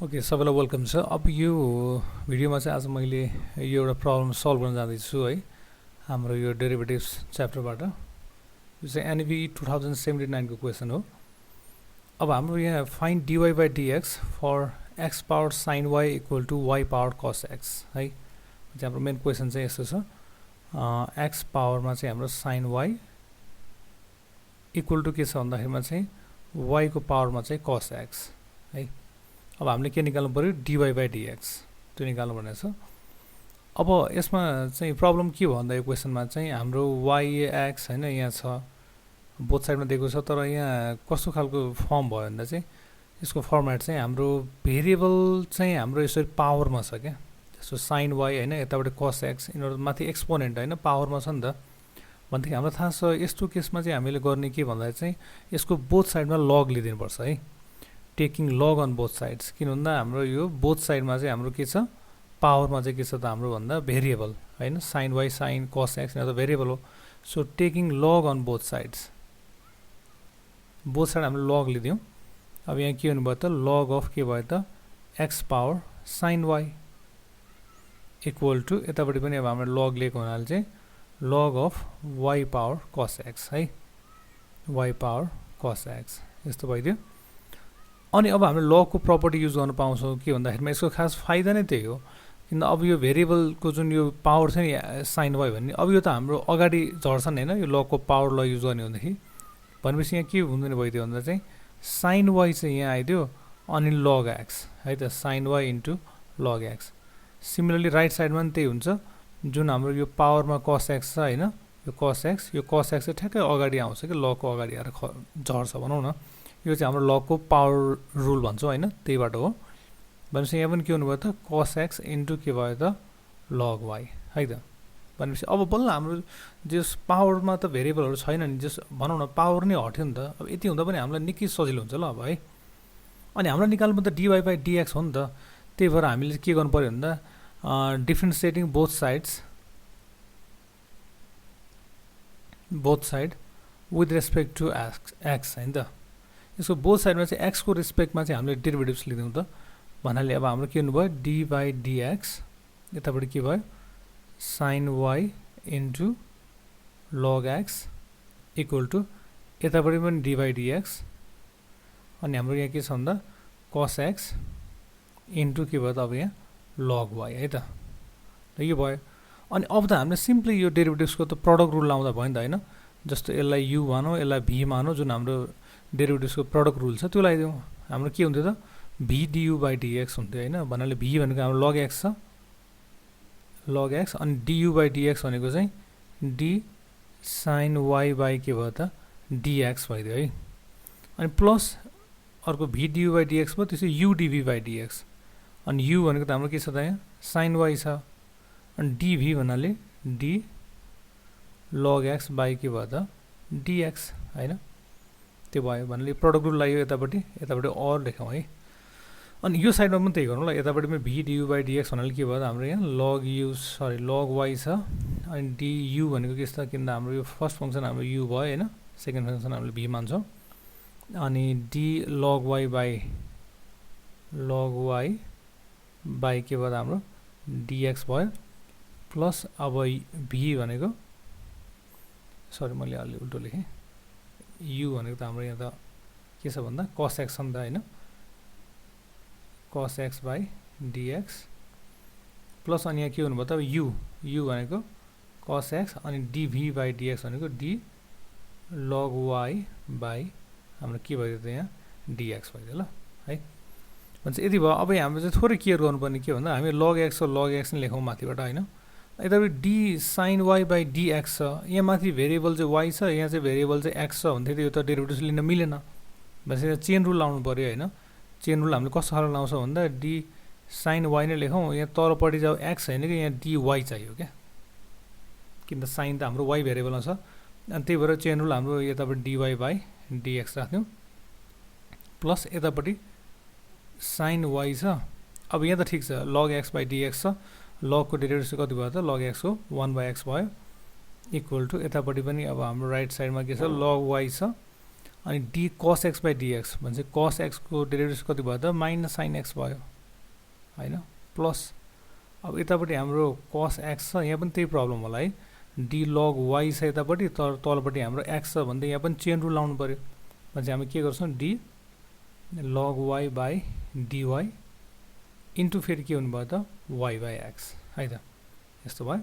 Okay सबैलाई welcome छ। अब यो भिडियोमा चाहिँ आज मैले यो एउटा प्रब्लम सल्भ गर्न जाँदैछु है, हाम्रो यो डेरिभेटिभ्स च्याप्टरबाट। यो चाहिँ एनबी 2079 को क्वेसन हो। अब हाम्रो यहाँ find dy by dx for x power sin y equal to y power cos x है। चाहिँ हाम्रो मेन क्वेसन चाहिँ यस्तो छ, x पावरमा चाहिँ हाम्रो sin y इक्वल टु के छ भन्दाखेरिमा चाहिँ y को पावरमा चाहिँ cos x है। अब हामीले के निकाल्नु पर्यो, dy बाई dx त्यो निकाल्नु पर्ने छ। अब यसमा चाहिँ प्रब्लम के हो भन्दा यो क्वेसनमा चाहिँ हाम्रो y x हैन यहाँ छ, बोथ साइडमा दिएको छ, तर यहाँ कस्तो खालको फर्म भयो भन्दा चाहिँ यसको फर्मेट चाहिँ हाम्रो भेरिएबल चाहिँ हाम्रो यसरी पावरमा छ क्या। जस्तो sin y हैन, यताबाट cos x, यिनीहरु माथि एक्सपोनेन्ट हैन पावरमा छ नि त। भनेदेखि हामीलाई थाहा छ यस्तो केसमा चाहिँ हामीले गर्ने के भन्दा चाहिँ यसको बोथ साइडमा लग लिदिनु पर्छ है, taking log on both sides. किन भन्दा हाम्रो यो बोथ साइडमा चाहिँ हाम्रो के छ, पावरमा चाहिँ के छ त हाम्रो भन्दा भेरिएबल हैन, sin y sin cos x यिनीहरु त भेरिएबल हो। So taking log on both sides, both side हामीले लग लिदियौँ। अब यहाँ के हुनुभयो त, लग अफ के भयो त x power sin y equal to यतापट्टि पनि अब हामीले लग लिएको हुनाले चाहिँ log of y power cos x है, y पावर cos x यस्तो भइदियो। अनि अब हामीले लगको प्रपर्टी युज गर्न पाउँछौँ के भन्दाखेरिमा यसको खास फाइदा नै त्यही हो। किन अब यो भेरिएबलको जुन यो पावर छ नि sin y भन्ने, अब यो त हाम्रो अगाडि झर्छ नि हैन, यो लगको पावर ल युज गर्ने हुँदाखेरि भनेपछि यहाँ के हुँदैन भइदियो भन्दा चाहिँ sin y चाहिँ यहाँ आइदियो अनि log x है त, sin y into log x। Similarly right साइडमा पनि त्यही हुन्छ, जुन हाम्रो यो पावरमा cos x छ हैन, यो cos x चाहिँ ठ्याक्कै अगाडि आउँछ कि लगको अगाडि आएर झर्छ भनौँ न। यो चाहिँ हाम्रो लगको पावर रुल भन्छौँ हैन, त्यहीबाट हो। भनेपछि यहाँ पनि के हुनुभयो त cos x इन्टु के भयो त log y है त। भनेपछि अब बल्ल हाम्रो जस पावरमा त भेरिएबलहरू छैन नि, जस भनौँ न पावर नै हट्यो नि त। अब यति हुँदा पनि हामीलाई निकै सजिलो हुन्छ ल अब है। अनि हाम्रो निकाल्नु त dy बाई dx हो नि त, त्यही भएर हामीले के गर्नु पर्यो भन्दा differentiating both side with respect to x हैन त। यसको बोथ साइडमा चाहिँ x को रेस्पेक्टमा चाहिँ हामीले डेरिभेटिभ्स लिदियौँ त भन्नाले अब हाम्रो के हुनुभयो dy बाई dx, यताबाट के भयो sin y into log x equal to यताबाट पनि dy बाई dx अनि हाम्रो यहाँ के छ भन्दा cos x इन्टु के भयो त अब यहाँ log y है त। यो भयो। अनि अब त हामीले सिम्पली यो डेरिभेटिभ्सको त प्रडक्ट रुल लाउँदा भयो नि त हैन। जस्तो यसलाई u मानौँ, यसलाई v मानौँ, जुन हाम्रो डेरिभेटिभ्सको प्रडक्ट रुल छ त्यो लगाइदिउँ। हाम्रो के हुन्थ्यो त v du बाई dx हुन्थ्यो हैन, भन्नाले v भनेको हाम्रो log x छ, log x अनि du बाई dx भनेको चाहिँ d sin y बाई के भयो त dx भइदियो है। अनि प्लस अर्को v du बाई dx भयो, त्यसै u dv बाई dx। अनि u भनेको त हाम्रो के छ त यहाँ sin y छ, अनि dv भन्नाले d log x बाई के भयो त dx हैन, त्यो भयो। भन्नाले प्रडक्ट रुल लाग्यो यतापट्टि, यतापट्टि अर लेखौँ है। अनि यो साइडमा पनि त्यही गरौँ ल, यतापट्टि पनि v du बाई dx भन्नाले के भयो त हाम्रो यहाँ log y छ, अनि du भनेको के छ त, किन हाम्रो यो फर्स्ट फङ्सन हाम्रो u भयो हैन, सेकेन्ड फङ्सन हामीले v मान्छौँ, अनि d log y बाई के भयो त हाम्रो dx भयो, प्लस अब v भनेको सरी मैले अलि उल्टो लेखेँ, u भनेको त हाम्रो यहाँ त के छ भन्दा cos x छ नि त हैन, cos x by dx plus अनि यहाँ के हुनुभयो त u भनेको cos x अनि dv बाई dx भनेको d log y बाई हाम्रो के भयो त यहाँ dx भइदियो ल है। भन्छ यति भयो। अब हामीले चाहिँ थोरै केयर गर्नुपर्ने के भन्दा हामी log x नै लेखौँ माथिबाट हैन। यतापट्टि d sin y by dx छ, यहाँ माथि भेरिएबल चाहिँ y छ, यहाँ चाहिँ भेरिएबल चाहिँ x छ भन्दाखेरि यो त डेरिभेटिभ्स लिन मिलेन। भनेपछि चेन रुल लाउनु पर्यो हैन। चेन रुल हामीले कस्तो खालको लाउँछ भन्दा d sin y नै लेखौँ, यहाँ तलपट्टि चाहिँ x हैन कि यहाँ dy चाहियो क्या, किन त sin त हाम्रो y भेरिएबलमा छ। अनि त्यही भएर चेन रुल हाम्रो यतापट्टि dy बाई dx राख्यौँ, प्लस यतापट्टि sin y छ। अब यहाँ त ठिक छ log x बाई dx छ, log को डेरिभेटिभ कति भयो त log x को 1 बाई x भयो, इक्वल टु यतापट्टि पनि अब हाम्रो राइट साइडमा के छ log y छ, अनि d cos x by dx भन्छ cos x को डेरिभेटिभ कति भयो त माइनस sin x भयो। हैन प्लस अब यतापट्टि हाम्रो cos x छ यहाँ पनि त्यही प्रब्लम होला है d log y छ यतापट्टि तर तलपट्टि हाम्रो x छ भन्दै यहाँ पनि चेन रुल लाउनु पर्यो भने हामी के गर्छौं d log y by dy into फेरि के हुनु भयो त y by x है त यस्तो भयो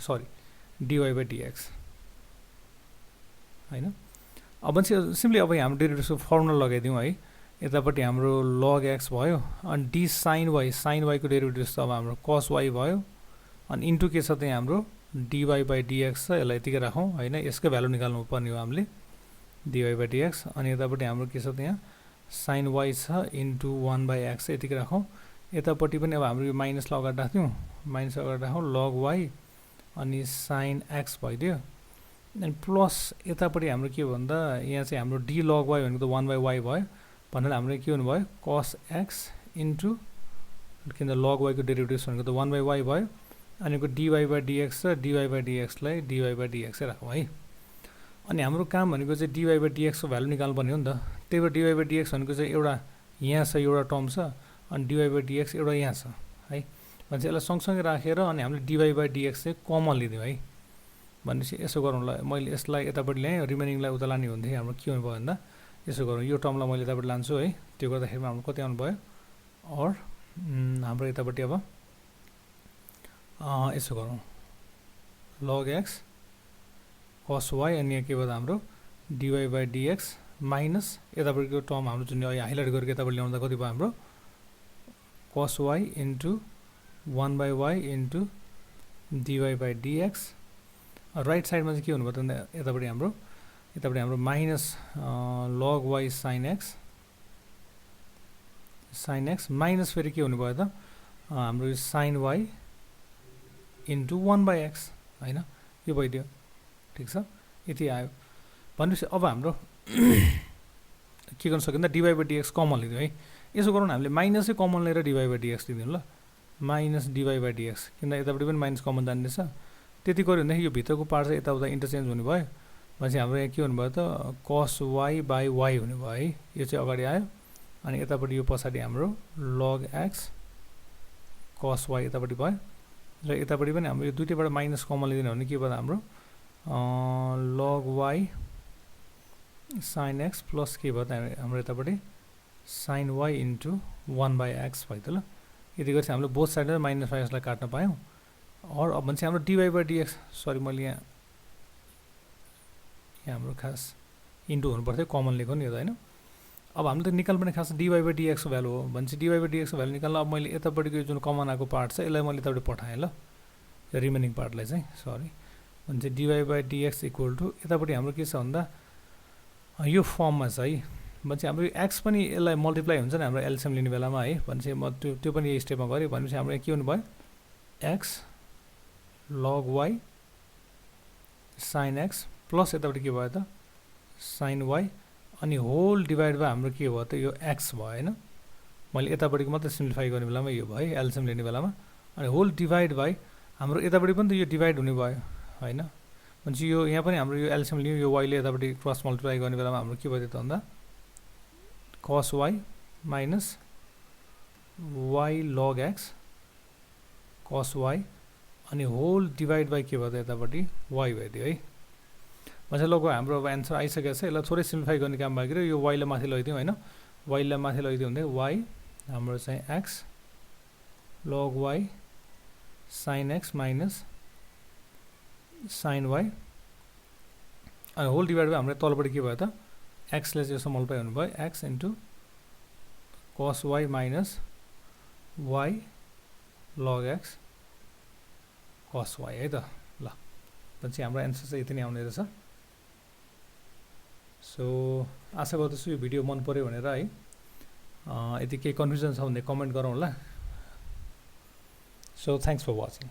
सरी dy by dx हैन अब चाहिँ सिम्पली अब हाम्रो डेरिभेटिभको फर्मुला लगाइदिउँ है यतापट्टि हाम्रो log x भयो अनि d sin y को डेरिभेटिभ त अब हाम्रो cos y भयो अनि इन्टु के छ त्यहाँ हाम्रो dy by dx छ यसलाई यतिकै राखौं हैन यसको भ्यालु निकाल्नु पर्ने हो हामीले dy by dx अनि यतापट्टि हाम्रो के छ त्यहाँ sin y छ इन्टु 1 by x यतिकै राखौं यतापट्टि पनि अब हाम्रो यो माइनस अगाडि राख्दियौ माइनस अगाडि राखौं log y अनि sin x भइदियो अनि प्लस यतापट्टि हाम्रो के भन्दा यहाँ चाहिँ हाम्रो d log y भनेको त 1 by y भयो भन्नाले हाम्रो के हुनु भयो cos x इन्टु किन log y को डेरिभेटिभ भनेको त 1 by y भयो अनि को dy by dx छ dy by dx लाई dy by dx राखौं है अनि हाम्रो काम भनेको चाहिँ dy by dx को भ्यालु निकाल्नु पर्ने हो नि त त्यही भएर dy by dx भनेको चाहिँ एउटा यहाँ छ एउटा टर्म छ अनि dy by dx एउटा यहाँ छ है भने चाहिँ यसलाई सँगसँगै राखेर अनि हामीले dy by dx चाहिँ कमन लिदियौ है भनेपछि यसो गरौँला मैले यसलाई यतापट्टि ल्याएँ रिमेनिङलाई उता लाने हुन्थ्यो हाम्रो के हुनु भयो भन्दा यसो गरौँ यो टर्मलाई मैले यतापट्टि लान्छु है त्यो गर्दाखेरि हाम्रो कति आउनु भयो और हाम्रो यतापट्टि अब यसो गरौँ log x cos y अनि यहाँ के भयो हाम्रो dy by dx माइनस यतापट्टिको टर्म हाम्रो जुन अहिले हाइलाइट गरेको यतापट्टि ल्याउँदा कति भयो हाम्रो cos y into 1 by y into dy by dx right साइडमा चाहिँ के हुनु भयो त यतापट्टि हाम्रो minus log y sin x minus फेरि के हुनु भयो त हाम्रो sin y into 1 by x हैन यो भइदियो ठीक छ यति आयो भनेपछि अब हाम्रो के गर्न सकिन्छ dy by dx कमन लिदियो है यसो गरौँ न हामीले माइनसै कमन लिएर dy by dx लिदियौ ल माइनस dy by dx किन यतापट्टि पनि माइनस कमन जान्दैछ त्यति गर्यो भने यो भित्रको पार्ट चाहिँ यताउता इन्टरचेन्ज हुने भयो भनेपछि हाम्रो यहाँ के हुनु भयो त cos y by y हुने भयो है यो चाहिँ अगाडि आयो अनि यतापट्टि यो पछाडि हाम्रो log x cos y यतापट्टि भयो र यतापट्टि पनि हाम्रो यो दुईटैबाट माइनस कमन लिदिनु भने के भयो हाम्रो log y sin x plus के भयो त हाम्रो यतापट्टि sin y into 1 by x भयो त ल यति गरेपछि हामीले बोथ साइडमा माइनस माइनसलाई काट्न पायौं और अब भन्छ हाम्रो dy by dx सरी मैले यहाँ हाम्रो खास इन्टु हुनु पर्थ्यो कमन लेख्नु नि यो त हैन अब हामीले त निकाल्नुपर्ने खास dy by dx को भ्यालु हो भन्छ dy by dx को भ्यालु निकाल्न अब मैले यतापट्टिको जुन कमन आएको पार्ट छ यसलाई मैले यतापट्टि पठाएँ ल रिमेनिङ पार्टलाई चाहिँ सरी भन्छ dy by dx equal to यतापट्टि हाम्रो के छ भन्दा यो फर्ममा छ है भन्छ हाम्रो x पनि यसलाई मल्टिप्लाई हुन्छ नि हाम्रो एलसीएम लिने बेलामा है भन्छ म त्यो पनि यही स्टेपमा गरे भनेपछि हाम्रो के हुनु भयो x log y sin x plus यतापट्टि के भयो त sin y अनि होल डिभाइड बाइ हाम्रो के भयो त यो x भयो हैन मैले यतापट्टिको मात्र सिम्प्लिफाई गर्ने बेलामा यो भयो एलसीएम लिने बेलामा अनि होल डिभाइड बाइ हाम्रो यतापट्टि पनि त यो डिभाइड हुने भयो हैन भन्छ यो यहाँ पनि हाम्रो यो एलसीएम लियो यो y ले यतापट्टि क्रस मल्टिप्लाई गर्ने बेलामा हाम्रो के भयो त भन्दा cos y minus y log x cos y अनि होल डिभाइड बाइ के भयो त यतापट्टि y भइदियो है भन्छ लगभग हाम्रो अब एन्सर आइसकेको छ यसलाई थोरै सिम्प्लिफाई गर्ने काम बाँकी रह्यो यो y लाई माथि लैदियौ हैन y लाई माथि लैदियौ भने y हाम्रो चाहिँ x log y sin x minus sin y अनि होल डिभाइड बाइ हाम्रो तलपट्टि के भयो त x ले चाहिँ यसो मल्टिप्लाई हुनु भयो x into cos y minus y log x cos y है त ल भन्छ हाम्रो एन्सर चाहिँ यति नै आउने रहेछ सो आशा गर्दछु यो भिडियो मन पर्यो भनेर है यदि केही कन्फ्युजन छ भने कमेन्ट गरौँ होला सो थ्यांक्स फर वाचिङ